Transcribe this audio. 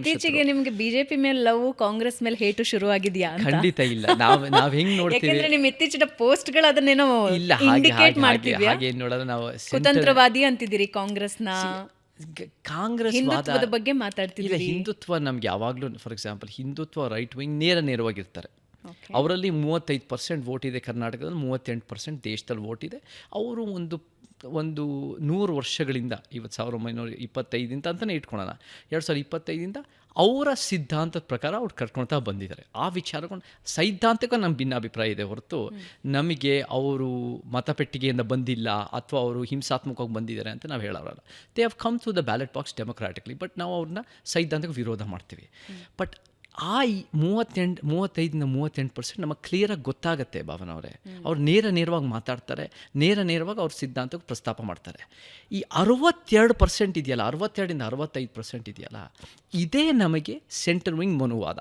ಇತ್ತೀಚೆಗೆ ನಿಮ್ಗೆ ಬಿಜೆಪಿ ಮೇಲೆ ಲವ್, ಕಾಂಗ್ರೆಸ್ ಮೇಲೆ ಹೇಟು ಶುರು ಆಗಿದ್ಯಾ ಅಂತ? ಖಂಡಿತ ಇಲ್ಲ. ನಾವ್ ಹೆಂಗ್ ನೋಡ್ತೀವಿ, ಯಾಕೆಂದ್ರೆ ನಿಮ್ಮ ಇತ್ತೀಚಿನ ಪೋಸ್ಟ್ಗಳು ಅದನ್ನೇನೋ ಇಲ್ಲ ಇಂಡಿಕೇಟ್ ಮಾಡ್ತಿದ್ಯಾ. ಹಾಗೆ ನೋಡೋದು ನಾವು ಕುತಂತ್ರವಾದಿ ಅಂತಿದ್ದೀರಿ ಕಾಂಗ್ರೆಸ್ನ, ಕಾಂಗ್ರೆಸ್ ಹಿಂದುತ್ವದ ಬಗ್ಗೆ ಇಲ್ಲ. ಮಾತಾಡ್ತಿದ್ದೀರಿ. ಹಿಂದುತ್ವ ನಮ್ಗೆ ಯಾವಾಗಲೂ, for example, Hindutva right wing ನೇರವಾಗಿರ್ತಾರೆ. ಅವರಲ್ಲಿ 35% ವೋಟ್ ಇದೆ ಕರ್ನಾಟಕದಲ್ಲಿ, 38% ದೇಶದಲ್ಲಿ ವೋಟ್ ಇದೆ. ಅವರು ಒಂದು 100 ವರ್ಷಗಳಿಂದ, ಇವತ್ತು 1925 ಅಂತಲೇ ಇಟ್ಕೊಳ್ಳೋಣ, 2025 ಅವರ ಸಿದ್ಧಾಂತದ ಪ್ರಕಾರ ಅವ್ರು ಕರ್ಕೊಳ್ತಾ ಬಂದಿದ್ದಾರೆ. ಆ ವಿಚಾರಕೊಂಡು ಸೈದ್ಧಾಂತಿಕ ನಮ್ಮ ಭಿನ್ನಾಭಿಪ್ರಾಯ ಇದೆ ಹೊರತು ನಮಗೆ ಅವರು ಮತಪೆಟ್ಟಿಗೆಯಿಂದ ಬಂದಿಲ್ಲ ಅಥವಾ ಅವರು ಹಿಂಸಾತ್ಮಕವಾಗಿ ಬಂದಿದ್ದಾರೆ ಅಂತ ನಾವು ಹೇಳೋರಲ್ಲ. They have come to the ballot box democratically, but ನಾವು ಅವ್ರನ್ನ ಸೈದ್ಧಾಂತಿಕ ವಿರೋಧ ಮಾಡ್ತೀವಿ. ಬಟ್ ಆ 35% ನಮಗೆ ಕ್ಲಿಯರಾಗಿ ಗೊತ್ತಾಗುತ್ತೆ ಭಾವನವರೇ. ಅವ್ರು ನೇರವಾಗಿ ಮಾತಾಡ್ತಾರೆ, ನೇರವಾಗಿ ಅವ್ರ ಸಿದ್ಧಾಂತಕ್ಕೆ ಪ್ರಸ್ತಾಪ ಮಾಡ್ತಾರೆ. ಈ 62% ಇದೆಯಲ್ಲ, 62ಇಂದ 65% ಇದೆಯಲ್ಲ, ಇದೇ ನಮಗೆ ಸೆಂಟರ್ ವಿಂಗ್ ಮನುವಾದ.